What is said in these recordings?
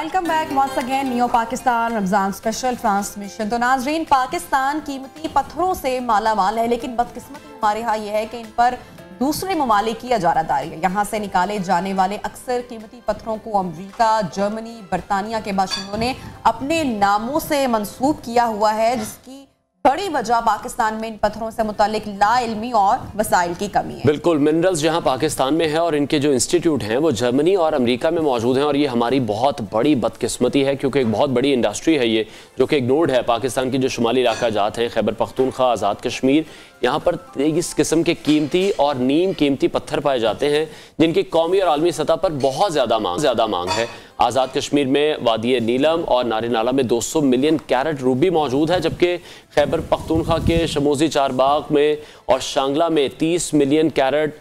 Welcome back once again Neo Pakistan Ramzan special transmission. तो नाजरीन, पाकिस्तान कीमती पत्थरों से माला माल है, लेकिन बदकिस्मती हमारे यहाँ ये है कि इन पर दूसरे ममालिक की इजारादारी है। यहाँ से निकाले जाने वाले अक्सर कीमती पत्थरों को अमरीका, जर्मनी, बरतानिया के बाशिंदों ने अपने नामों से मंसूब किया हुआ है, जिसकी बड़ी वजह पाकिस्तान में इन पत्थरों से मुतालिक लाइल्मी और वसाइल की कमी है। बिल्कुल, मिनरल्स जहां पाकिस्तान में है और इनके जो इंस्टीट्यूट हैं वो जर्मनी और अमेरिका में मौजूद हैं, और ये हमारी बहुत बड़ी बदकिस्मती है क्योंकि एक बहुत बड़ी इंडस्ट्री है ये, जो कि इग्नोर्ड है। पाकिस्तान की जो शुमाली इलाका जात हैं, खैबर पख्तूनख्वा, आज़ाद कश्मीर, यहाँ पर इस किस्म के कीमती और नीम कीमती पत्थर पाए जाते हैं जिनकी कौमी और आलमी सतह पर बहुत ज़्यादा मांग है। आज़ाद कश्मीर में वादी नीलम और नारे नाला में 200 मिलियन कैरेट रूबी मौजूद है, जबकि खैबर पख्तूनख्वा के शमोजी चारबाग में और शांगला में 30 मिलियन कैरेट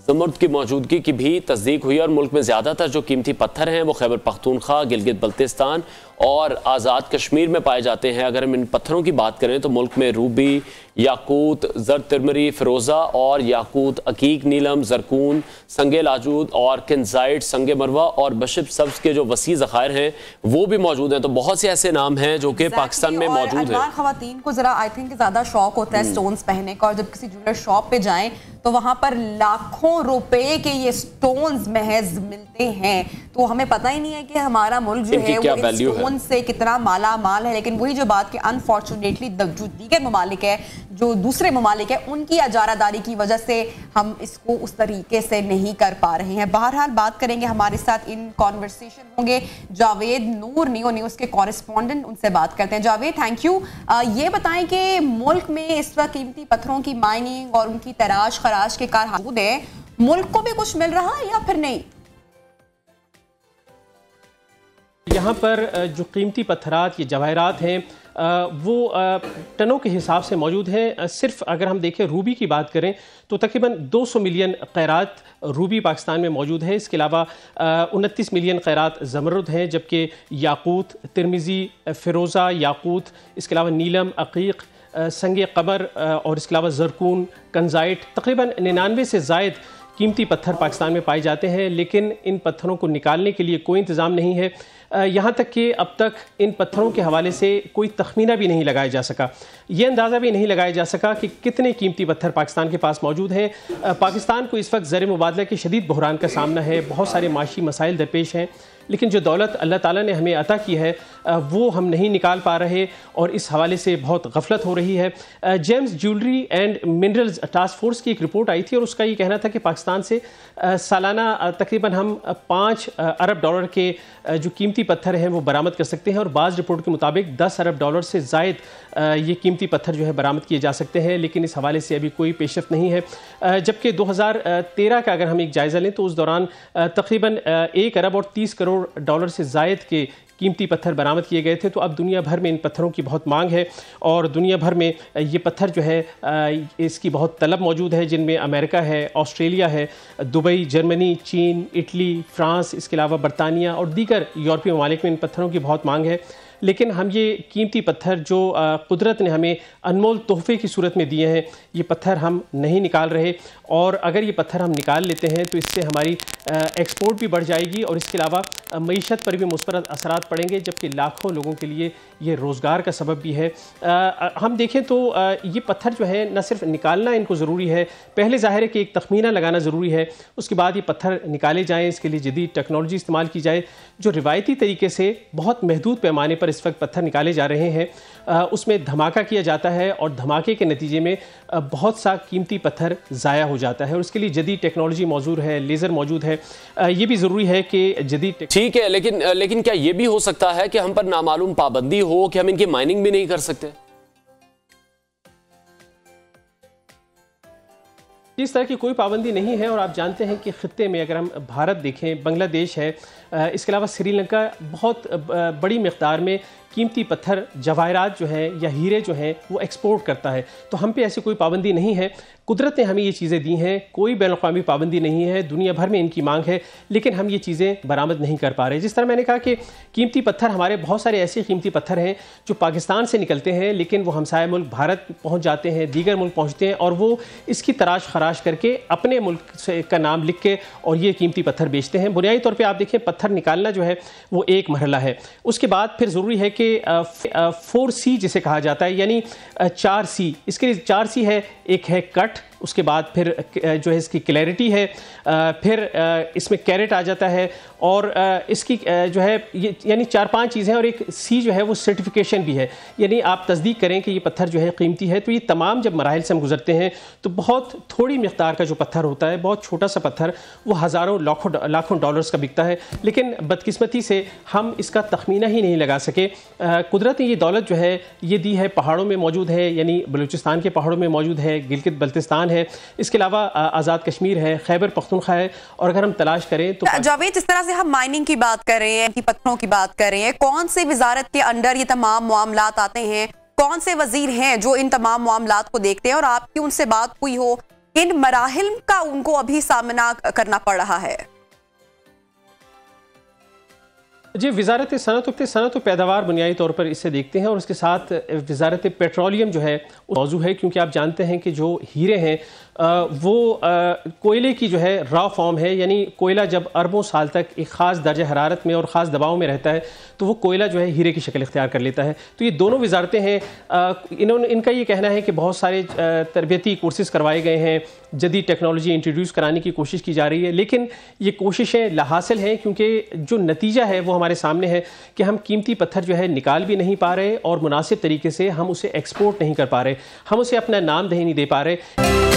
ज़मर्द की मौजूदगी की भी तस्दीक हुई। और मुल्क में ज़्यादातर जो कीमती पत्थर हैं वो खैबर पख्तूनख्वा, गिलगित बल्तिस्तान और आज़ाद कश्मीर में पाए जाते हैं। अगर हम इन पत्थरों की बात करें तो मुल्क में रूबी, याकूत, जर तिरमरी, फिरोज़ा और याकूत, अकीक, नीलम, जरकून, संगे लाजूद और किन्जाइट, संगे मरवा और बशिप सब्ज़ के जो वसी ज़खायर हैं वो भी मौजूद हैं। तो बहुत से ऐसे नाम हैं जो कि पाकिस्तान में मौजूद हैं। ख़वातीन को ज़रा आई थिंक ज़्यादा शौक होता है स्टोन्स पहनने का, और जब किसी ज्वेलर शॉप पे जाएं तो वहाँ पर लाखों रुपए के ये स्टोन्स महज मिलते हैं। तो हमें पता ही नहीं है कि हमारा मुल्क जो है वो इन स्टोन से कितना माला माल है। लेकिन वही जो बात कि अनफॉर्चुनेटली जो दीगर ममालिक है, जो दूसरे ममालिक है, उनकी इजारादारी की वजह से हम इसको उस तरीके से नहीं कर पा रहे हैं। बहरहाल बात करेंगे, हमारे साथ इन कॉन्वर्सेशन होंगे जावेद नूर, नियो न्यूज़ के कॉरेस्पॉन्डेंट, उनसे बात करते हैं। Javed, thank you. ये बताएं कि मुल्क में इस वक्त कीमती पत्थरों की माइनिंग और उनकी तराश खराश के कार मौजूद है, मुल्क को भी कुछ मिल रहा है या फिर नहीं? यहाँ पर जो कीमती पत्थरात, ये जवाहरात हैं, वो टनों के हिसाब से मौजूद हैं। सिर्फ अगर हम देखें रूबी की बात करें तो तकरीबन 200 मिलियन कैरात रूबी पाकिस्तान में मौजूद है। इसके अलावा 29 मिलियन कैरात ज़मरुद हैं, जबकि याकूत, तिरमिज़ी, फ़िरोज़ा, याकूत, इसके अलावा नीलम, अकीक, संगे कमर और इसके अलावा जरकून, कंजाइट, तकरीबन 99 से ज़ायद कीमती पत्थर पाकिस्तान में पाए जाते हैं। लेकिन इन पत्थरों को निकालने के लिए कोई इंतज़ाम नहीं है। यहाँ तक कि अब तक इन पत्थरों के हवाले से कोई तखमीना भी नहीं लगाया जा सका, ये अंदाज़ा भी नहीं लगाया जा सका कि कितने कीमती पत्थर पाकिस्तान के पास मौजूद हैं। पाकिस्तान को इस वक्त ज़र मुबादला के शदीद बहरान का सामना है, बहुत सारे माशी मसाइल दरपेश हैं, लेकिन जो दौलत अल्लाह ताला ने हमें अता की है वो हम नहीं निकाल पा रहे, और इस हवाले से बहुत गफलत हो रही है। James jewellery and minerals task force की एक रिपोर्ट आई थी और उसका ये कहना था कि पाकिस्तान से सालाना तकरीबन हम 5 अरब डॉलर के जो कीमती पत्थर हैं वो बरामद कर सकते हैं, और बाज़ रिपोर्ट के मुताबिक 10 अरब डॉलर से ज़ायद ये कीमती पत्थर जो है बरामद किए जा सकते हैं। लेकिन इस हवाले से अभी कोई पेशरफ्त नहीं है। जबकि 2013 का अगर हम एक जायज़ा लें तो उस दौरान तकरीबन 1 अरब और 30 करोड़ डॉलर से ज़ायद के कीमती पत्थर बरामद किए गए थे। तो अब दुनिया भर में इन पत्थरों की बहुत मांग है, और दुनिया भर में ये पत्थर जो है इसकी बहुत तलब मौजूद है, जिनमें अमेरिका है, ऑस्ट्रेलिया है, दुबई, जर्मनी, चीन, इटली, फ्रांस, इसके अलावा बरतानिया और दीगर यूरोपीय ममालिक में इन पत्थरों की बहुत मांग है। लेकिन हम ये कीमती पत्थर जो कुदरत ने हमें अनमोल तोहफे की सूरत में दिए हैं, ये पत्थर हम नहीं निकाल रहे, और अगर ये पत्थर हम निकाल लेते हैं तो इससे हमारी एक्सपोर्ट भी बढ़ जाएगी और इसके अलावा मईशत पर भी मुस्बत असरात पड़ेंगे, जबकि लाखों लोगों के लिए ये रोज़गार का सबब भी है। हम देखें तो ये पत्थर जो है न सिर्फ निकालना इनको ज़रूरी है, पहले ज़ाहिर है कि एक तखमीना लगाना ज़रूरी है, उसके बाद ये पत्थर निकाले जाएँ, इसके लिए जदीद टेक्नोलॉजी इस्तेमाल की जाए। जो रिवायती तरीके से बहुत महदूद पैमाने पर इस वक्त पत्थर निकाले जा रहे हैं, उसमें धमाका किया जाता है और धमाके के नतीजे में बहुत सा कीमती पत्थर ज़ाया हो जाता है, और उसके लिए जदीद टेक्नोलॉजी मौजूद है, लेज़र मौजूद है। ये भी ज़रूरी है कि जदीद ठीक है, लेकिन क्या ये भी हो सकता है कि हम पर नामालूम पाबंदी हो कि हम इनकी माइनिंग भी नहीं कर सकते? इस तरह की कोई पाबंदी नहीं है, और आप जानते हैं कि ख़ित्ते में अगर हम भारत देखें, बांग्लादेश है, इसके अलावा श्रीलंका बहुत बड़ी मिक़दार में कीमती पत्थर जवाहरात जो हैं या हीरे जो हैं वो एक्सपोर्ट करता है। तो हम पे ऐसी कोई पाबंदी नहीं है, कुदरत ने हमें ये चीज़ें दी हैं, कोई बैनुल-अक़वामी पाबंदी नहीं है, दुनिया भर में इनकी मांग है, लेकिन हम ये चीज़ें बरामद नहीं कर पा रहे। जिस तरह मैंने कहा कि कीमती पत्थर, हमारे बहुत सारे ऐसे कीमती पत्थर हैं जो पाकिस्तान से निकलते हैं लेकिन वो हमसाया मुल्क भारत पहुँच जाते हैं, दीगर मुल्क पहुँचते हैं और वो इसकी तराश खराश करके अपने मुल्क से का नाम लिख के और ये कीमती पत्थर बेचते हैं। बुनियादी तौर पे आप देखें, पत्थर निकालना जो है वो एक मरहला है, उसके बाद फिर ज़रूरी है कि 4C जिसे कहा जाता है, यानी 4C, इसके लिए 4C है। एक है कट, उसके बाद फिर जो है इसकी क्लैरिटी है, फिर इसमें कैरेट आ जाता है और इसकी जो है ये यानी 4-5 चीज़ें हैं और एक C जो है वो सर्टिफिकेशन भी है, यानी आप तस्दीक करें कि ये पत्थर जो है कीमती है। तो ये तमाम जब मराहिल से हम गुजरते हैं तो बहुत थोड़ी मिक़दार का जो पत्थर होता है, बहुत छोटा सा पत्थर, वो हज़ारों लाखों डॉलर्स का बिकता है, लेकिन बदकिस्मती से हम इसका तखमीना ही नहीं लगा सके। कुदरत ने ये दौलत जो है ये दी है, पहाड़ों में मौजूद है, यानी बलूचिस्तान के पहाड़ों में मौजूद है, गिलगित बल्तिस्तान है, इसके अलावा आज़ाद कश्मीर है, खैबर पख्तूनख्वा है, और अगर हम तलाश करें तो जावेद, जिस तरह से हम माइनिंग की बात कर रहे हैं, की पत्थरों की बात कर रहे हैं, कौन से वजारत के अंडर ये तमाम मामलात आते हैं, कौन से वजीर हैं जो इन तमाम मामलात को देखते हैं और आपकी उनसे बात हुई हो, इन मराहिल का उनको अभी सामना करना पड़ रहा है? जी, वजारत सनत व पैदावार बुनियादी तौर पर इससे देखते हैं और उसके साथ वजारत पेट्रोलियम जो है मौजू है, क्योंकि आप जानते हैं कि जो हीरे हैं वो कोयले की जो है रॉ फॉर्म है, यानी कोयला जब अरबों साल तक एक ख़ास दर्जा हरारत में और ख़ास दबाव में रहता है तो वो कोयला जो है हीरे की शक्ल इख्तियार कर लेता है। तो ये दोनों वजारतें हैं, इनका ये कहना है कि बहुत सारे तरबियती कोर्सेज़ करवाए गए हैं, जदीद टेक्नोलॉजी इंट्रोड्यूस कराने की कोशिश की जा रही है, लेकिन ये कोशिशें लाहासिल हैं क्योंकि जो नतीजा है वो हमारे सामने है कि हम कीमती पत्थर जो है निकाल भी नहीं पा रहे और मुनासिब तरीके से हम उसे एक्सपोर्ट नहीं कर पा रहे, हम उसे अपना नाम नहीं दे पा रहे।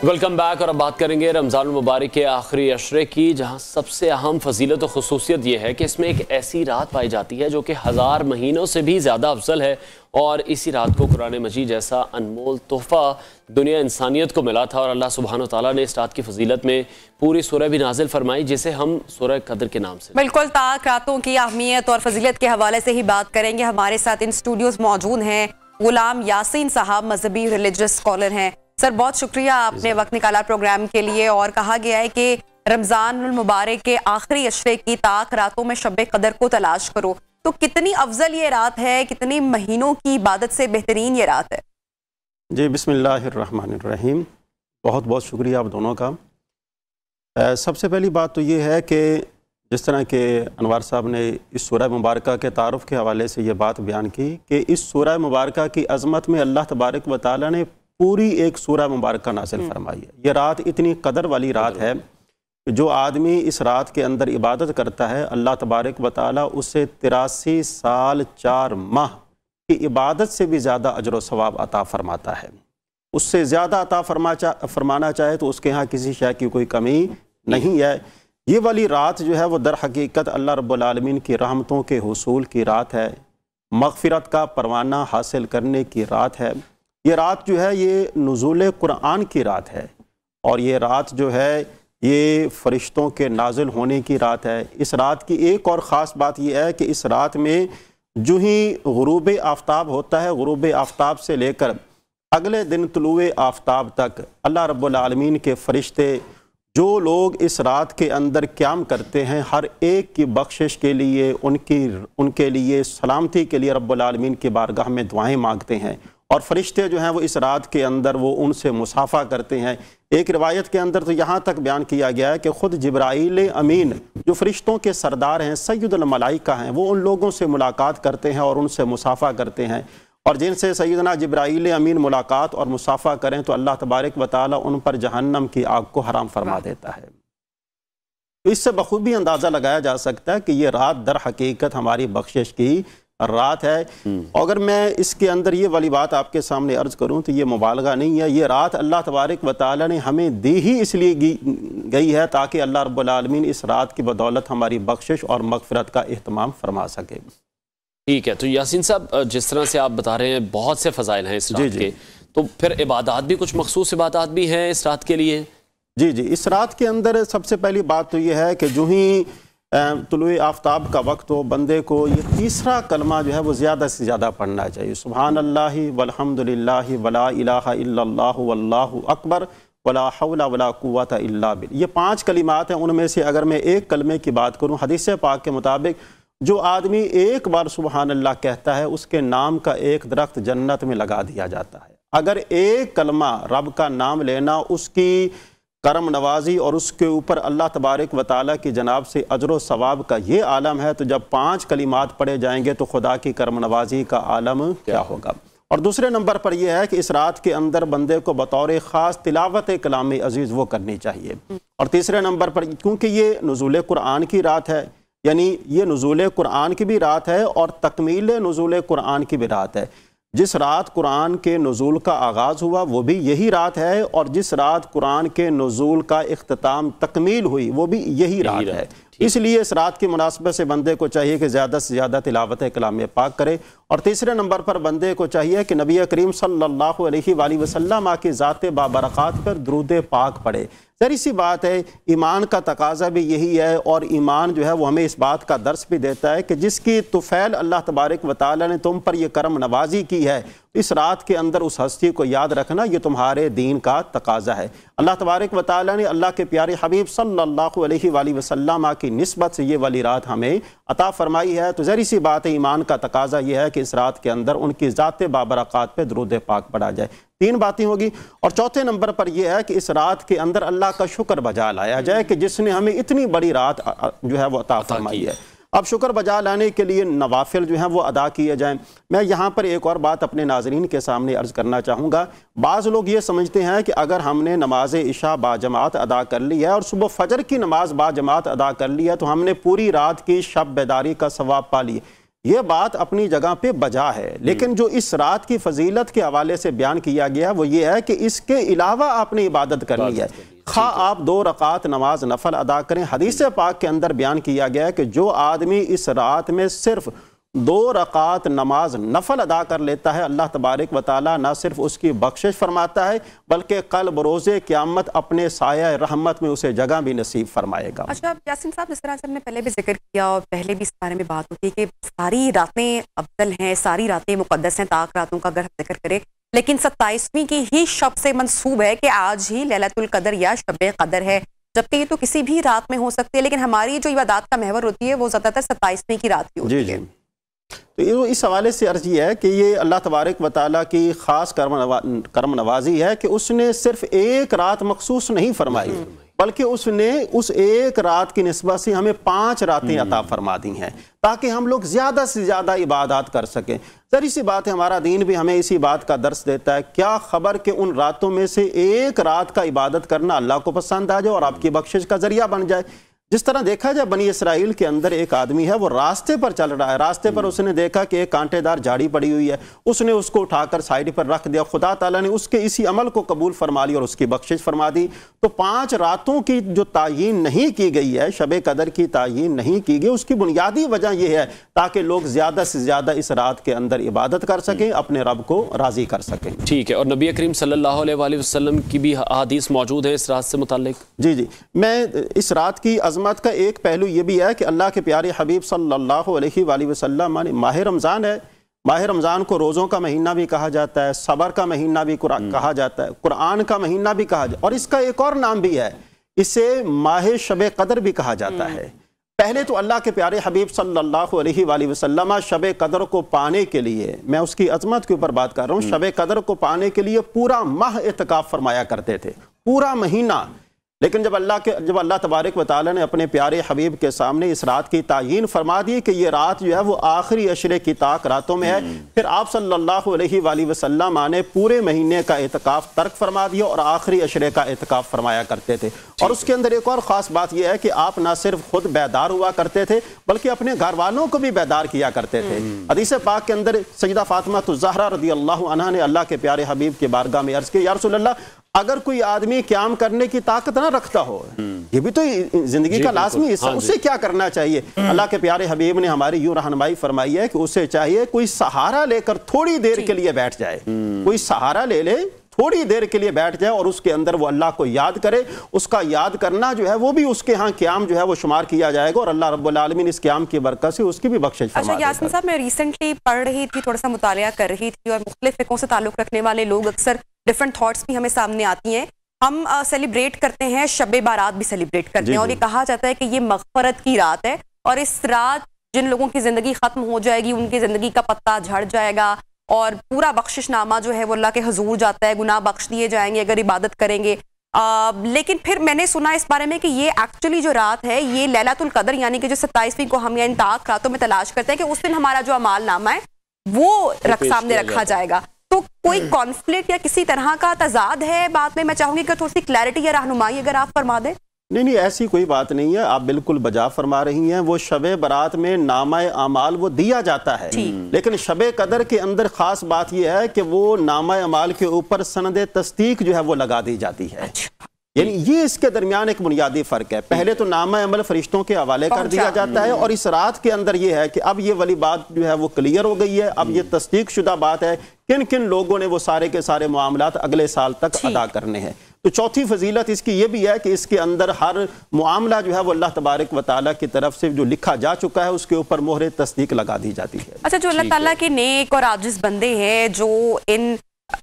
Welcome back. और अब बात करेंगे रमज़ान मुबारक के आखिरी अशरे की, जहां सबसे अहम फजीलत और खुसूसियत यह है कि इसमें एक ऐसी रात पाई जाती है जो कि 1000 महीनों से भी ज़्यादा अफजल है, और इसी रात को कुरान मजीद जैसा अनमोल तोहफ़ा दुनिया इंसानियत को मिला था। और अल्लाह सुब्हानो तआला ने इस रात की फजीलत में पूरी सूरह भी नाजिल फरमाई, जिसे हम सूरह कद्र के नाम से बिल्कुल ताक रातों की अहमियत और फजीलत के हवाले से ही बात करेंगे। हमारे साथ इन स्टूडियोज़ मौजूद हैं गुलाम यासीन साहब, मजहबी रिलीजियस स्कॉलर हैं। सर, बहुत शुक्रिया, आपने वक्त निकाला प्रोग्राम के लिए। और कहा गया है कि रमज़ान मुबारक के आखिरी अशरे की ताक रातों में शब कदर को तलाश करो, तो कितनी अफजल ये रात है, कितनी महीनों की इबादत से बेहतरीन ये रात है? जी, बिस्मिल्लाहिर्रहमानिर्रहीम। बहुत बहुत शुक्रिया आप दोनों का। सबसे पहली बात तो ये है कि जिस तरह के अनवार साहब ने इस सूरह मुबारक के तारुफ़ के हवाले से ये बात बयान की कि इस सूरह मुबारक की अज़मत में अल्लाह तबारक व तआला ने पूरी एक सूरह मुबारक नाज़िल फरमाई है। ये रात इतनी कदर वाली रात है कि जो आदमी इस रात के अंदर इबादत करता है, अल्लाह तबारक व तआला उसे 83 साल 4 माह की इबादत से भी ज़्यादा अजर व सवाब अता फरमाता है। उससे ज़्यादा अता फरमाना चाहे तो उसके यहाँ किसी शय की कोई कमी नहीं है। ये वाली रात जो है वो दर हकीकत अल्लाह रब्बुल आलमीन की रहमतों के हुसूल की रात है, मग़फ़िरत का परवाना हासिल करने की रात है। ये रात जो है ये नुज़ूल कुरान की रात है, और ये रात जो है ये फ़रिश्तों के नाजिल होने की रात है। इस रात की एक और ख़ास बात यह है कि इस रात में जो ही गुरूब आफ्ताब होता है, गुरूब आफ्ताब से लेकर अगले दिन तुलुए आफ्ताब तक अल्लाह रब्बुल आलमीन के फ़रिश्ते जो लोग इस रात के अंदर क़याम करते हैं, हर एक की बख्शिश के लिए, उनके लिए सलामती के लिए रब्बुल आलमीन की बारगाह में दुआएं मांगते हैं, और फरिश्ते जो हैं वो इस रात के अंदर वो उनसे मुसाफ़ा करते हैं। एक रिवायत के अंदर तो यहाँ तक बयान किया गया है कि ख़ुद जिब्राईल अमीन जो फरिश्तों के सरदार हैं, सैयदुल मलाइका हैं, वो उन लोगों से मुलाकात करते हैं और उनसे मुसाफ़ा करते हैं, और जिनसे सैयदना जिब्राईल अमीन मुलाकात और मुसाफ़ा करें तो अल्लाह तबारक व तआला उन पर जहन्नम की आग को हराम फरमा देता है। तो इससे बखूबी अंदाज़ा लगाया जा सकता है कि ये रात दर हकीकत हमारी बख्शिश की रात है। अगर मैं इसके अंदर ये वाली बात आपके सामने अर्ज़ करूं तो ये मुबालगा नहीं है, ये रात अल्लाह तबारक व तआला ने हमें दी ही इसलिए गई है ताकि अल्लाह रब्बुल आलमीन इस रात की बदौलत हमारी बख्शिश और मग़फ़िरत का एहतमाम फरमा सके। ठीक है, तो यासीन साहब, जिस तरह से आप बता रहे हैं बहुत से फ़ज़ाइल हैं इस रात के, तो फिर इबादत भी कुछ मख़सूस इबादत भी हैं इस रात के लिए? جی جی، اس رات کے اندر سب سے پہلی بات تو یہ ہے کہ جو ہی طلوع آفتاب کا وقت ہو، بندے کو یہ تیسرا کلمہ جو ہے وہ زیادہ سے زیادہ پڑھنا چاہیے، سبحان اللہ والحمد للہ ولا الہ الا اللہ واللہ اکبر ولا حول ولا قوت الا باللہ۔ یہ 5 کلمات ہیں، ان میں سے اگر میں ایک کلمے کی بات کروں، حدیث پاک کے مطابق جو آدمی ایک بار سبحان اللہ کہتا ہے اس کے نام کا ایک درخت جنت میں لگا دیا جاتا ہے۔ اگر ایک کلمہ رب کا نام لینا اس کی کرم نوازی اور اس کے اوپر اللہ تبارک و تعالیٰ کی جناب سے اجر و ثواب کا یہ عالم ہے، تو جب 5 کلمات پڑھے جائیں گے تو خدا کی کرم نوازی کا عالم کیا ہوگا۔ اور دوسرے نمبر پر یہ ہے کہ اس رات کے اندر بندے کو بطور خاص تلاوت کلام عزیز وہ کرنی چاہیے۔ اور تیسرے نمبر پر کیونکہ یہ نزول قرآن کی رات ہے، یعنی یہ نزول قرآن کی بھی رات ہے اور تکمیل نزول قرآن کی بھی رات ہے۔ جس رات قرآن کے نزول کا آغاز ہوا وہ بھی یہی رات ہے، اور جس رات قرآن کے نزول کا اختتام تکمیل ہوئی وہ بھی یہی رات ہے۔ اس لیے اس رات کی مناسبت سے بندے کو چاہیے کہ زیادہ سے زیادہ تلاوت کلام پاک کرے۔ اور تیسرے نمبر پر بندے کو چاہیے کہ نبی کریم صلی اللہ علیہ وآلہ وسلم کی ذات بابرکات پر درود پاک پڑھے۔ ظاہر سی بات ہے، ایمان کا تقاضا بھی یہی ہے، اور ایمان جو ہے وہ ہمیں اس بات کا درس بھی دیتا ہے کہ جس کی طفیل اللہ تبارک و تعالیٰ نے تم پر یہ کرم نوازی کی ہے، اس رات کے اندر اس ہستی کو یاد رکھنا یہ تمہارے دین کا تقاضا ہے۔ اللہ تبارک و تعالیٰ نے اللہ کے پیارے حبیب صلی اللہ علیہ وآلہ وسلم کی نسبت سے یہ والی رات ہمیں عطا فرمائی ہے، تو ظاہر سی بات ہے ایمان کا تقاضا یہ ہے کہ اس رات کے اندر ان کی ذات بابرکات پہ درود پاک پڑھا جائے۔ 3 باتیں ہوگی۔ اور چوتھے نمبر پر یہ ہے کہ اس رات کے اندر اللہ کا شکر بجا لایا جائے کہ جس نے ہمیں اتنی بڑی رات جو ہے وہ عطا فرمائی ہے۔ اب شکر بجا لانے کے لیے نوافل جو ہیں وہ ادا کیے جائیں۔ میں یہاں پر ایک اور بات اپنے ناظرین کے سامنے عرض کرنا چاہوں گا۔ بعض لوگ یہ سمجھتے ہیں کہ اگر ہم نے نماز عشاء باجماعت ادا کر لی ہے اور صبح فجر کی نماز باجماعت ادا کر لی ہے تو ہم نے پوری رات کی شب بیداری کا ثواب پا لی۔ یہ بات اپنی جگہ پہ بجا ہے، لیکن جو اس رات کی فضیلت کے حوالے سے بیان کیا گیا وہ یہ ہے کہ اس کے علاوہ آپ نے عبادت کرنی ہے، خواہ آپ 2 رکعت نماز نفل ادا کریں۔ حدیث پاک کے اندر بیان کیا گیا ہے کہ جو آدمی اس رات میں صرف 2 رکعت نماز نفل ادا کر لیتا ہے، اللہ تبارک و تعالیٰ نہ صرف اس کی بخشش فرماتا ہے بلکہ کل بروز قیامت اپنے سایہ رحمت میں اسے جگہ بھی نصیب فرمائے گا۔ اچھا یاسین صاحب، جس طرح سے ہم نے پہلے بھی ذکر کیا اور پہلے بھی اس بارے میں بات ہوتی ہے کہ ساری راتیں افضل ہیں، ساری راتیں مقدس ہیں، طاق راتوں کا اگر ہم ذکر کریں، لیکن 27ویں کی ہی شب سے منسوب ہے کہ آج ہی لیلۃ القدر یا شب قدر ہے، جبکہ یہ تو کسی بھی رات میں ہو سکتی ہے، لیکن ہماری جو عبادات کا محور ہوتی ہے وہ زیادہ تر 27ویں کی رات کی ہوتی ہے۔ تو اس حوالے سے عرض یہ ہے کہ یہ اللہ تبارک و تعالیٰ کی خاص کرم نوازی ہے کہ اس نے صرف ایک رات مخصوص نہیں فرمائی بلکہ اس نے اس ایک رات کی نسبت سے ہمیں 5 راتیں عطا فرما دی ہیں تاکہ ہم لوگ زیادہ سے زیادہ عبادات کر سکیں۔ ذری سی بات ہے، ہمارا دین بھی ہمیں اسی بات کا درس دیتا ہے، کیا خبر کہ ان راتوں میں سے ایک رات کا عبادت کرنا اللہ کو پسند آ جائے اور آپ کی بخشش کا ذریعہ بن جائے۔ جس طرح دیکھا جائے بنی اسرائیل کے اندر ایک آدمی ہے، وہ راستے پر چل رہا ہے، راستے پر اس نے دیکھا کہ ایک کانٹے دار جھاڑی پڑی ہوئی ہے، اس نے اس کو اٹھا کر سائیڈ پر رکھ دیا، خدا تعالیٰ نے اس کے اسی عمل کو قبول فرما لی اور اس کی بخشش فرما دی۔ تو 5 راتوں کی جو تعیین نہیں کی گئی ہے، شب قدر کی تعیین نہیں کی گئی، اس کی بنیادی وجہ یہ ہے تاکہ لوگ زیادہ سے زیادہ اس رات کے اندر عبادت کر سکیں، اپنے رب کو راضی کر سکیں۔ ٹھیک ہے، اور نبی کریم صلی اللہ علیہ وآلہ وسلم کی بھی احادیث موجود ہیں اس رات سے متعلق؟ جی، میں اس رات کی عظمت کا ایک پہلو یہ بھی ہے کہ اللہ کے پیارے حبیب صلی اللہ علیہ وآلہ وسلم ماہ رمضان ہے، ماہ رمضان کو روزوں کا مہینہ بھی کہا جاتا ہے، صبر کا مہینہ بھی کہا جاتا ہے، قرآن کا مہینہ بھی کہا جاتا ہے، اور اس کا ایک اور نام بھی ہے، اسے ماہ شب قدر بھی کہا جاتا ہے۔ پہلے تو اللہ کے پیارے حبیب صلی اللہ علیہ وآلہ وسلم شب قدر کو پانے کے لیے، میں اس کی عظمت کے اوپر بات کر رہا ہوں، شب قدر کو پانے کے لیے پورا ماہ اعتکاف فرمایا کرتے تھے، پورا مہینہ۔ لیکن جب اللہ تبارک و تعالیٰ نے اپنے پیارے حبیب کے سامنے اس رات کی تعیین فرما دی کہ یہ رات جو ہے وہ آخری عشرے کی طاق راتوں میں ہے، پھر آپ صلی اللہ علیہ وآلہ وسلم نے پورے مہینے کا اعتکاف ترک فرما دیا اور آخری عشرے کا اعتکاف فرمایا کرتے تھے۔ اور اس کے اندر ایک اور خاص بات یہ ہے کہ آپ نہ صرف خود بیدار ہوا کرتے تھے بلکہ اپنے گھر والوں کو بھی بیدار کیا کرتے تھے۔ حدیث پاک کے اندر سیدہ فاطمہ الزہرا رضی اللہ عنہا نے اللہ کے پیارے حبیب کی بارگاہ میں عرض کی، یا رسول اللہ، اگر کوئی آدمی قیام کرنے کی طاقت نہ رکھتا ہو، یہ بھی تو زندگی کا لازمی حصہ، اسے کیا کرنا چاہیے؟ اللہ کے پیارے حبیب نے ہماری یوں رہنمائی فرمائی ہے کہ اسے چاہیے کوئی سہارا لے کر تھوڑی دیر کے لیے بیٹھ جائے، کوئی سہارا لے لے، थोड़ी देर के लिए बैठ जाए और उसके अंदर वो अल्लाह को याद करे, उसका याद करना जो है वो भी उसके यहाँ क़याम जो है वो शुमार किया जाएगा और अल्लाह रब्बुल आलमीन इस क़याम की बरकत से उसकी भी बख्शिश फरमा देगा। अच्छा यास्मीन साहब, मैं रिसेंटली पढ़ रही थी, थोड़ा सा मुतालिया कर रही थी, और मुख्तलिफ फ़िक़ों से ताल्लुक़ रखने वाले लोग अक्सर डिफरेंट थॉट्स भी हमें सामने आती हैं। हम सेलिब्रेट करते हैं, शब बारात भी सेलिब्रेट करते हैं, और ये कहा जाता है कि ये मग़फ़रत की रात है, और इस रात जिन लोगों की ज़िंदगी ख़त्म हो जाएगी उनकी ज़िंदगी का पत्ता झड़ जाएगा और पूरा बख्शिशनामा जो है वो अल्लाह के हुजूर जाता है, गुनाह बख्श दिए जाएंगे अगर इबादत करेंगे। लेकिन फिर मैंने सुना इस बारे में कि ये एक्चुअली जो रात है ये लैलतुल क़द्र यानी कि जो 27वीं को हम इन ताक रातों में तलाश करते हैं कि उस दिन हमारा जो अमाल नामा है वो सामने रखा जाएगा। तो कोई कॉन्फ्लिक्ट या किसी तरह का तजाद है बात में? मैं चाहूंगी कि थोड़ी सी क्लैरिटी या रहनुमाई अगर आप फरमा दें। नहीं, ऐसी कोई बात नहीं है, आप बिल्कुल बजा फरमा रही हैं। वो शबे बारात में नामा अमाल वो दिया जाता है, लेकिन शबे कदर के अंदर खास बात यह है कि वो नामा अमाल के ऊपर सनद तस्दीक जो है वो लगा दी जाती है। यानी ये इसके दरमियान एक बुनियादी फ़र्क है। पहले तो नामा अमल फरिश्तों के हवाले कर दिया जाता है, और इस रात के अंदर ये है कि अब ये वाली बात जो है वो क्लियर हो गई है। अब ये तस्दीक शुदा बात है किन किन लोगों ने वो सारे के सारे मामलात अगले साल तक अदा करने हैं। तो चौथी फजीलत इसकी ये भी है कि इसके अंदर हर मामला जो है वो अल्लाह तबारक व तआला की तरफ से जो लिखा जा चुका है उसके ऊपर मोहर तस्दीक लगा दी जाती है। अच्छा, जो अल्लाह ताला के नेक और आजिज़ बंदे हैं जो इन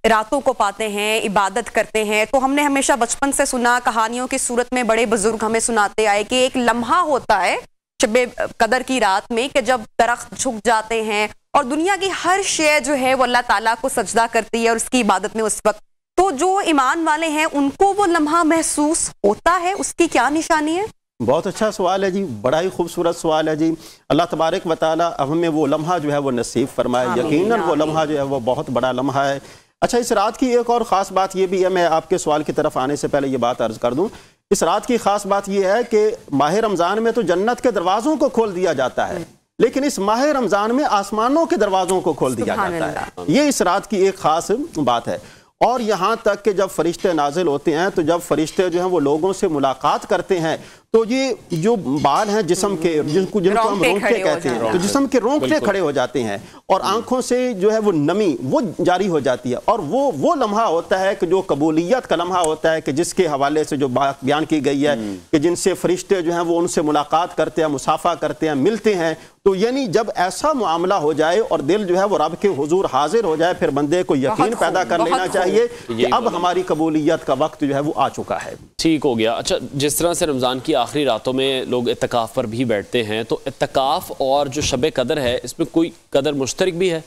रातों को पाते हैं, इबादत करते हैं, तो हमने हमेशा बचपन से सुना, कहानियों की सूरत में बड़े बुजुर्ग हमें सुनाते आए कि एक लम्हा होता है शब कदर की रात में कि जब दरख्त झुक जाते हैं और दुनिया की हर शय जो है वो अल्लाह ताला को सजदा करती है और उसकी इबादत में उस वक्त, तो जो ईमान वाले हैं उनको वो लम्हा महसूस होता है, उसकी क्या निशानी है? बहुत अच्छा सवाल है जी, बड़ा ही खूबसूरत सवाल है जी। अल्लाह तबारक व तआला हमें वो लम्हा जो है वो नसीब फरमाए। यकीनन वो लम्हा जो है वो बहुत बड़ा लम्हा है। अच्छा, इस रात की एक और ख़ास बात ये भी है, मैं आपके सवाल की तरफ आने से पहले ये बात अर्ज़ कर दूं। इस रात की ख़ास बात ये है कि माह रमज़ान में तो जन्नत के दरवाज़ों को खोल दिया जाता है, लेकिन इस माह रमज़ान में आसमानों के दरवाज़ों को खोल दिया जाता है। ये इस रात की एक ख़ास बात है। और यहाँ तक कि जब फरिश्ते नाजिल होते हैं, तो जब फरिश्ते जो हैं वो लोगों से मुलाकात करते हैं, तो ये जो बाल हैं जिस्म के, जिनको हम रोंगटे कहते हैं, तो जिस्म के रोंगटे खड़े हो जाते हैं और आंखों से जो है वो नमी वो जारी हो जाती है। और वो लम्हा होता है कि जो कबूलियत का लम्हा होता है, कि जिसके हवाले से जो बात बयान की गई है कि जिनसे फरिश्ते जो हैं वो उनसे मुलाकात करते हैं, मुसाफा करते हैं, मिलते हैं। तो यानी जब ऐसा मामला हो जाए और दिल जो है वो रब के हुजूर हाजिर हो जाए, फिर बंदे को यकीन पैदा कर लेना चाहिए कि अब हमारी कबूलियत का वक्त जो है वो आ चुका है। ठीक हो गया। अच्छा, जिस तरह से रमज़ान की आखिरी रातों में लोग इत्तिकाफ़ पर भी बैठते हैं, तो इत्तिकाफ़ और जो शब कदर है इसमें कोई कदर मुश्तरक भी है?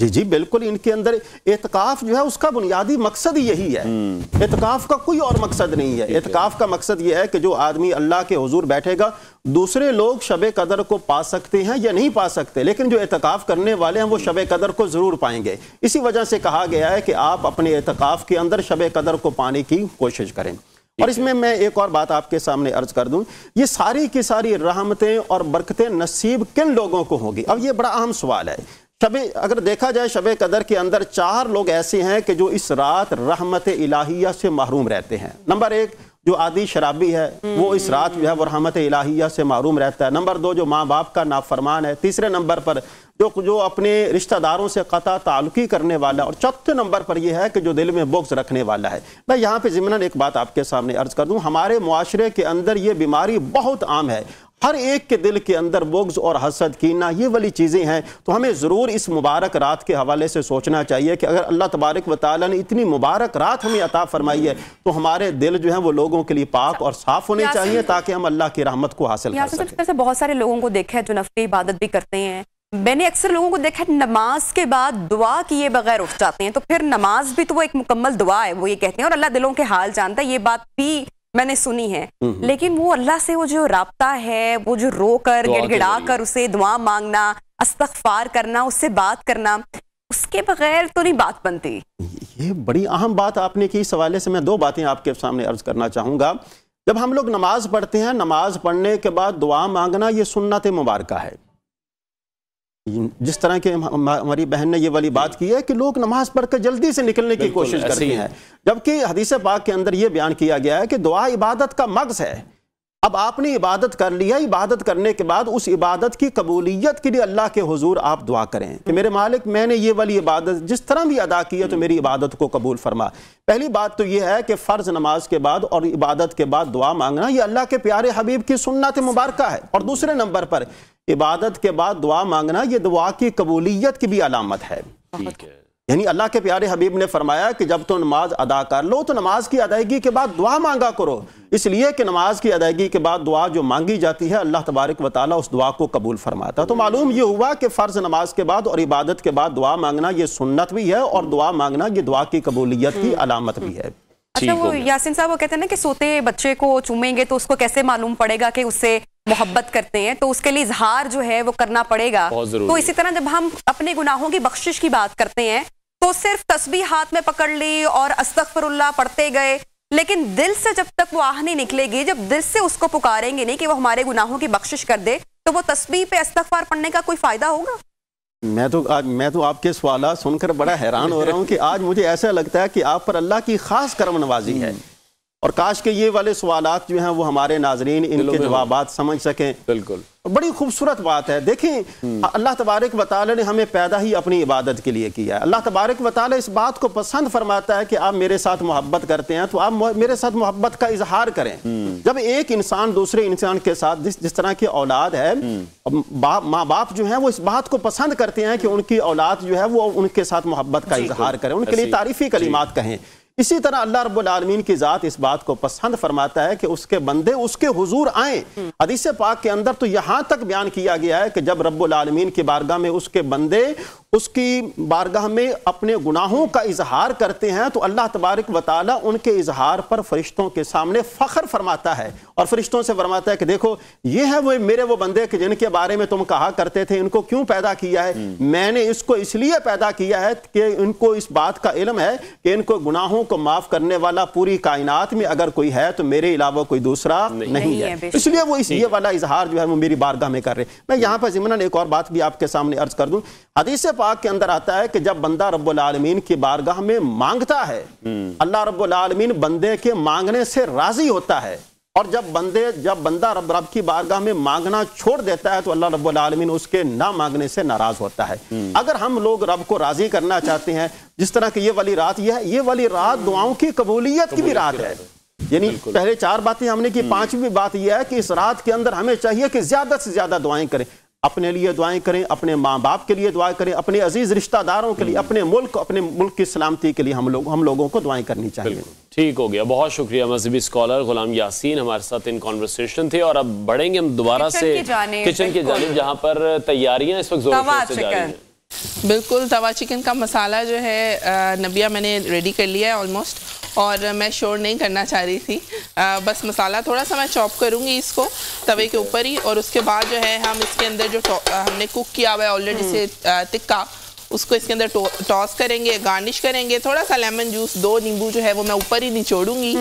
जी बिल्कुल, इनके अंदर एतकाफ़ जो है उसका बुनियादी मकसद ही यही है। एतकाफ़ का कोई और मकसद नहीं है। एतकाफ़ का मकसद यह है कि जो आदमी अल्लाह के हुजूर बैठेगा, दूसरे लोग शब कदर को पा सकते हैं या नहीं पा सकते, लेकिन जो एतकाफ़ करने वाले हैं वो शब कदर को ज़रूर पाएंगे। इसी वजह से कहा गया है कि आप अपने एतकाफ़ के अंदर शब कदर को पाने की कोशिश करें। और इसमें मैं एक और बात आपके सामने अर्ज कर दूं, ये सारी की सारी रहमतें और बरकतें नसीब किन लोगों को होगी? अब ये बड़ा अहम सवाल है। अगर देखा जाए शब कदर के अंदर 4 लोग ऐसे हैं कि जो इस रात रहमत इलाहिया से महरूम रहते हैं। नंबर 1, जो आदि शराबी है वो इस रात जो है वो रहमत इलाहिया से महरूम रहता है। नंबर 2, जो माँ बाप का नाफरमान है। तीसरे नंबर पर जो अपने रिश्तेदारों से कता ताल्लुकी करने वाला। और चौथे नंबर पर यह है कि जो दिल में बुग़्ज़ रखने वाला है। मैं यहाँ पे ज़िमनन एक बात आपके सामने अर्ज कर दूँ, हमारे मुआशरे के अंदर ये बीमारी बहुत आम है। हर एक के दिल के अंदर बुग़्ज़ और हसद, कीना, ये वाली चीज़ें हैं। तो हमें ज़रूर इस मुबारक रात के हवाले से सोचना चाहिए कि अगर अल्लाह तबारक व तआला ने इतनी मुबारक रात हमें अता फरमाई है, तो हमारे दिल जो हैं वो लोगों के लिए पाक और साफ़ होने चाहिए, ताकि हम अल्लाह की रहमत को हासिल कर सकें। बहुत सारे लोगों को देखा है जो नफ़ली इबादत भी करते हैं। मैंने अक्सर लोगों को देखा है नमाज के बाद दुआ किए बगैर उठ जाते हैं। तो फिर नमाज भी तो वो एक मुकम्मल दुआ है, वो ये कहते हैं, और अल्लाह दिलों के हाल जानता है, ये बात भी मैंने सुनी है। लेकिन वो अल्लाह से वो जो राब्ता है, वो जो रो कर गिड़गिड़ा कर उसे दुआ मांगना, इस्तग़फ़ार करना, उससे बात करना, उसके बगैर तो नहीं बात बनती। ये बड़ी अहम बात आपने की। इस हवाले से मैं 2 बातें आपके सामने अर्ज करना चाहूँगा। जब हम लोग नमाज पढ़ते हैं, नमाज पढ़ने के बाद दुआ मांगना ये सुन्नत मुबारका है। जिस तरह के हमारी बहन ने ये वाली बात की है कि लोग नमाज पढ़कर जल्दी से निकलने की कोशिश करते हैं, जबकि हदीस पाक के अंदर ये बयान किया गया है कि दुआ इबादत का मग़ज़ है। اب آپ نے عبادت کر لیا، عبادت کرنے کے بعد اس عبادت کی قبولیت کے لیے اللہ کے حضور آپ دعا کریں کہ میرے مالک میں نے یہ والی عبادت جس طرح بھی ادا کی ہے تو میری عبادت کو قبول فرما۔ پہلی بات تو یہ ہے کہ فرض نماز کے بعد اور عبادت کے بعد دعا مانگنا یہ اللہ کے پیارے حبیب کی سنت مبارکہ ہے، اور دوسرے نمبر پر عبادت کے بعد دعا مانگنا یہ دعا کی قبولیت کی بھی علامت ہے۔ یعنی اللہ کے پیارے حبیب نے فرمایا کہ جب تو نماز ادا کر لو تو نماز کی ادائیگی کے بعد دعا مانگا کرو، اس لیے کہ نماز کی ادائیگی کے بعد دعا جو مانگی جاتی ہے اللہ تبارک و تعالیٰ اس دعا کو قبول فرماتا ہے۔ تو معلوم یہ ہوا کہ فرض نماز کے بعد اور عبادت کے بعد دعا مانگنا یہ سنت بھی ہے، اور دعا مانگنا یہ دعا کی قبولیت کی علامت بھی ہے۔ اچھا، وہ یاسین صاحب وہ کہتے ہیں نا کہ سوتے بچے کو چومیں گے تو اس کو کیسے معلوم پڑے گا کہ اس سے محبت کرتے ہیں، تو اس کے لیے اظہار جو ہے وہ کرنا پڑے گا۔ تو اسی طرح جب ہم اپنے گناہوں کی بخشش کی بات کرتے ہیں تو صرف تسبیح ہاتھ میں پکڑ لی اور استغفر اللہ پڑھتے گئے، لیکن دل سے جب تک وہ آہ نہیں نکلے گی، جب دل سے اس کو پکاریں گے نہیں کہ وہ ہمارے گناہوں کی بخشش کر دے، تو وہ تسبیح پہ استغفار پڑھنے کا کوئی فائدہ ہوگا؟ میں تو آپ کے سوالات سن کر بڑا حیران ہو رہا ہوں کہ آج مجھے ایسا لگتا ہے کہ آپ پر اللہ کی خاص کرم نوازی ہے، اور کاش کہ یہ والے سوالات جو ہیں وہ ہمارے ناظرین ان کے جوابات سمجھ سکیں۔ بالکل بڑی خوبصورت بات ہے۔ دیکھیں اللہ تبارک و تعالی نے ہمیں پیدا ہی اپنی عبادت کے لیے کیا ہے۔ اللہ تبارک و تعالی اس بات کو پسند فرماتا ہے کہ آپ میرے ساتھ محبت کرتے ہیں تو آپ میرے ساتھ محبت کا اظہار کریں۔ جب ایک انسان دوسرے انسان کے ساتھ جس طرح کی اولاد ہے، ماں باپ جو ہیں وہ اس بات کو پسند کرتے ہیں کہ ان کی اولاد جو ہے وہ ان کے ساتھ محبت کا اظہار کریں، ان کے لیے تعریفی کلمات کہیں۔ اسی طرح اللہ رب العالمین کی ذات اس بات کو پسند فرماتا ہے کہ اس کے بندے اس کے حضور آئیں۔ حدیث پاک کے اندر تو یہاں تک بیان کیا گیا ہے کہ جب رب العالمین کی بارگاہ میں اس کے بندے اس کی بارگاہ میں اپنے گناہوں کا اظہار کرتے ہیں تو اللہ تبارک و تعالیٰ ان کے اظہار پر فرشتوں کے سامنے فخر فرماتا ہے، اور فرشتوں سے فرماتا ہے کہ دیکھو یہ ہے وہ میرے وہ بندے کہ جن کے بارے میں تم کہا کرتے تھے ان کو کیوں پیدا کیا ہے؟ میں نے اس کو اس لیے پیدا کیا ہے کہ ان کو اس بات کا علم ہے کہ ان کو گناہوں کو معاف کرنے والا پوری کائنات میں اگر کوئی ہے تو میرے علاوہ کوئی دوسرا نہیں ہے، اس لیے وہ یہ والا اظہار جو ہے وہ میری بارگاہ میں کر رہے ہیں۔ میں یہاں پر ضمناً ایک اور بات بھی آپ کے سامنے عرض کر دوں۔ حدیث پاک کے اندر آتا ہے کہ جب بندہ رب العالمین کی بارگاہ میں مانگتا ہے، اللہ رب العالمین بندے کے مانگنے سے راضی ہوتا ہے، اور جب بندہ رب کی بارگاہ میں مانگنا چھوڑ دیتا ہے تو اللہ رب العالمین اس کے نہ مانگنے سے ناراض ہوتا ہے۔ اگر ہم لوگ رب کو راضی کرنا چاہتے ہیں، جس طرح کہ یہ والی رات دعاؤں کی قبولیت کی بھی رات ہے، یعنی پہلے 4 باتیں ہم نے کی، 5ویں بات یہ ہے کہ اس رات کے اندر ہمیں چاہیے کہ زیادہ سے زیادہ دعائیں کریں، اپنے لیے دعائیں کریں، اپنے ماں باپ کے لیے دعائیں کریں، اپنے عزیز رشتہ داروں کے لیے، اپنے ملک کی سلامتی کے لیے ہم لوگوں کو دعائیں کرنی چاہیے۔ ٹھیک ہو گیا، بہت شکریہ مذہبی اسکالر غلام یاسین ہمارے ساتھ ان کانورسیشن تھے، اور اب بڑھیں گے ہم دوبارہ سے کچن کی جانب جہاں پر تیاریاں اس وقت زور سے جاری ہیں۔ بالکل، توا چکن کا مسالہ جو ہے نبیہ میں نے ریڈی کر لیا ہے آلموسٹ، اور میں شور نہیں کرنا چاہ رہی تھی، بس مسالہ تھوڑا سا میں چاپ کروں گی اس کو توے کے اوپر ہی، اور اس کے بعد جو ہے ہم اس کے اندر جو ہم نے کوک کیا ہوا ہے آلریڈی سے تکا، اس کو اس کے اندر ٹاس کریں گے، گارنش کریں گے، تھوڑا سا لیمن جوس 2 نیمبو جو ہے وہ میں اوپر ہی نچوڑوں گی،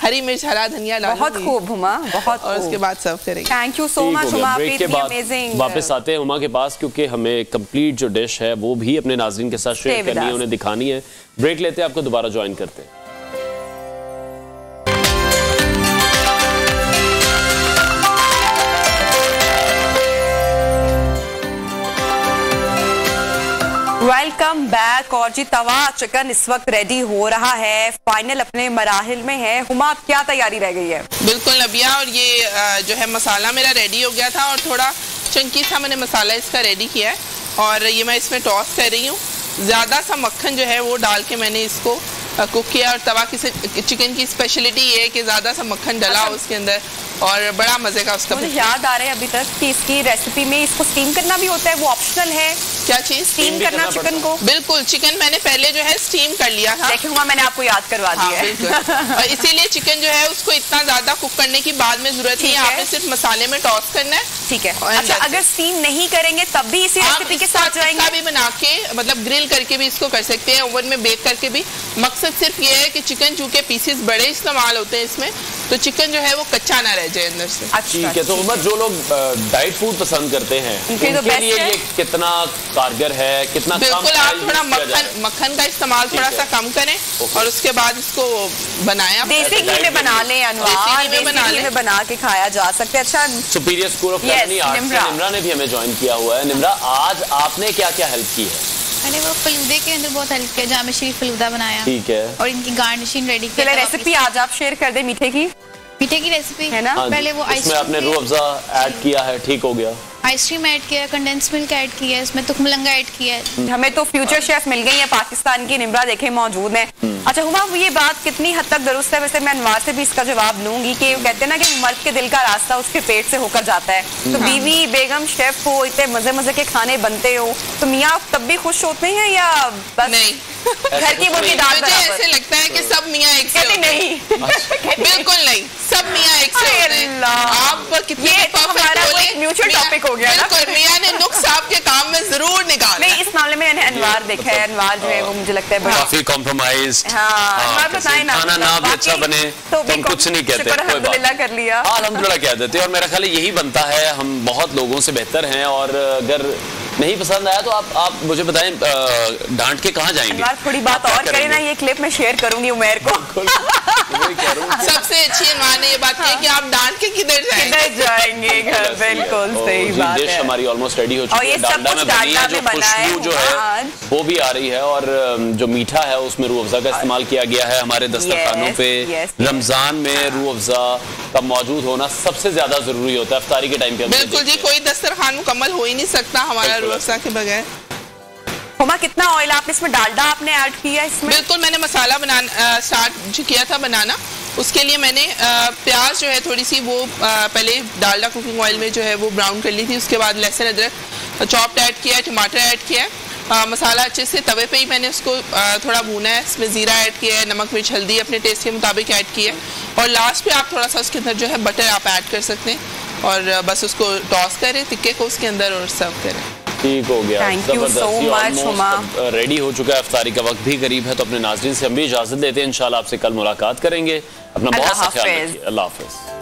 ہری مرچ ہرا دھنیا ڈالوں گی، بہت خوب ہما، بہت، اور اس کے بعد سرو کریں گے۔ تھینک یو سو مچ ہما، بریک کے بعد واپس آتے ہیں ہما کے پاس، کیونکہ ہمیں کمپلیٹ جو ڈش ہے وہ بھی اپنے ناظرین کے ساتھ شیئر کرنی ہے، انہیں دکھانی ہے۔ بریک لیتے ہیں، آپ کو دوبارہ جوائن کرتے ہیں۔ ویلکم بیک، اور جی توا چکن اس وقت ریڈی ہو رہا ہے، فائنل اپنے مراحل میں ہے۔ ہما کیا تیاری رہ گئی ہے؟ بالکل نبیہ، اور یہ جو ہے مسالہ میرا ریڈی ہو گیا تھا، اور تھوڑا چنکی تھا میں نے مسالہ اس کا ریڈی کیا ہے، اور یہ میں اس میں ٹاس کر رہی ہوں۔ زیادہ سا مکھن جو ہے وہ ڈال کے میں نے اس کو کوک کیا، اور توا چکن کی اسپیشلٹی یہ ہے کہ زیادہ سا مکھن ڈلا اس کے اندر، اور بڑا مزے کا اس کا۔ مجھے یاد آ رہا ہے ابھی تک کہ اس کی ریسیپی میں اس کو سٹیم کرنا بھی ہوتا ہے، وہ آپشنل ہے۔ کیا چیز؟ سٹیم کرنا چکن کو؟ بالکل، چکن میں نے پہلے جو ہے سٹیم کر لیا تھا، دیکھیں ہما میں نے آپ کو یاد کروا دیا ہے، اور اسی لیے چکن جو ہے اس کو اتنا زیادہ کوک کرنے کی بعد میں ضرورت نہیں ہے، آپ نے صرف مسالے میں ٹاس کرنا ہے۔ ٹھیک ہے، اچھا اگر سٹیم نہیں کریں گے تب بھی اسی ریسیپی کے ساتھ جائیں گے؟ بھی بنا کے مطلب گرل کر کے بھی اس کو کر سکتے ہیں، اوون میں بیک کر کے بھی۔ مقصد صرف یہ ہے کہ چکن چونکہ پیسز بڑے استعمال ہوتے ہیں اس میں، تو چکن جو ہے وہ کچا نہ رہ جائے اندر سے۔ ٹھیک ہے، تو عمر جو لوگ ڈائٹ فوڈ پسند کرتے ہیں ان کے لیے یہ کتنا कारगर है, कितना बिल्कुल आप थोड़ा मक्खन का इस्तेमाल थोड़ा सा कम करें और उसके बाद इसको बनाया देसी घी में बना लें अनवार, देसी घी में बना के खाया जा सकता है। अच्छा, superior school of culinary arts से निम्रा ने भी हमें ज्वाइन किया हुआ है। निम्रा, आज आपने क्या क्या हेल्प की है? मैंने वो फलूदे के अंदर बहुत हेल्प किया, जामे शरीफ फलूदा बनाया, ठीक है, और इनकी गार्निशिंग रेडी की। चलिए रेसिपी आज आप शेयर कर दे मीठे की रेसिपी है ना। पहले वो इसमें आपने रूह अफ़ज़ा ऐड किया है, ठीक हो गया, आइसक्रीम ऐड किया, कंडेंस मिल्क ऐड किया है, इसमें तुखमलंगा ऐड किया है। हमें तो फ्यूचर शेफ मिल गई है पाकिस्तान की, निम्रा देखे मौजूद है। अच्छा हुमा, ये बात कितनी हद तक दुरुस्त है? वैसे मैं अनवार से भी इसका जवाब लूंगी कि कहते हैं ना कि मर्द के दिल का रास्ता उसके पेट से होकर जाता है। तो बीवी बेगम शेफ हो, इतने मजे मजे के खाने बनते हो, तो मियाँ तब भी खुश होते हैं या बस नहीं? घर की मुर्गी दाल मुझे ऐसे लगता है कि सब मियाँ एक से होते हैं। नहीं बिल्कुल नहीं, सब मियाँ एक से होते हैं। आप कितने हमारा एक म्यूचुअल टॉपिक हो गया ना। बिल्कुल, मियाँ ने नुक्स आपके काम में जरूर निकाला। नहीं, इस मामले में मैंने अनवार देखा है, अनवार जो है वो मुझे लगता है काफी कॉम्प्रोमाइज। हाँ, बताएं ना, खाना ना भी अच्छा बने तो हम कुछ नहीं कहते, अल्हम्दुलिल्लाह कर लिया, अल्हम्दुलिल्लाह कह देते हैं। और मेरा ख्याल यही बनता है, हम बहुत लोगों से बेहतर हैं, और अगर नहीं पसंद आया तो आप मुझे बताएं, डांट के कहाँ जाएंगे? थोड़ी बात और करें ना, ये क्लिप मैं शेयर करूंगी उमैर को। सबसे अच्छी अनवार ने ये बात कही कि आप डांट के किधर जाएंगे घर। बिल्कुल सही बात है। हमारी ऑलमोस्ट रेडी हो चुकी है, डालडा में बनी है, जो खुशबू जो है वो भी आ रही है, और जो मीठा है उसमें रूह अफ़ज़ा का इस्तेमाल किया गया है। हमारे दस्तरखानों पे रमजान में रूह अफ़ज़ा का मौजूद होना सबसे ज्यादा जरूरी होता है इफ्तारी के टाइम पे। बिल्कुल जी, कोई दस्तरखान मुकम्मल हो ही नहीं सकता हमारा रूह अफ़ज़ा के बगैर। हुमा, कितना ऑयल आपने इसमें डालडा आपने ऐड किया इसमें? बिल्कुल, मैंने मसाला बनाना स्टार्ट किया था बनाना। उसके लिए मैंने प्याज जो है थोड़ी सी वो पहले डालडा कुकिंग ऑयल में जो है वो ब्राउन कर ली थी। उसके बाद लहसुन अदरक चॉप्ड ऐड किया है, टमाटर ऐड किया है, मसाला अच्छे से तवे पे ही मैंने उसको थोड़ा भूना है। इसमें ज़ीरा ऐड किया है, नमक मिर्च हल्दी अपने टेस्ट के मुताबिक ऐड किया है, और लास्ट पे आप थोड़ा सा उसके अंदर जो है बटर आप ऐड कर सकते हैं, और बस उसको टॉस करें टिक्के को उसके अंदर और सर्व करें। ठीक हो गया, thank you so much Huma. Ready हो चुका है, इफ्तारी का वक्त भी करीब है, तो अपने नाज़रीन से हम भी इजाजत देते हैं। इंशाल्लाह आपसे कल मुलाकात करेंगे। अपना बहुत सा ख्याल रखिए। अल्लाह हाफ़िज़।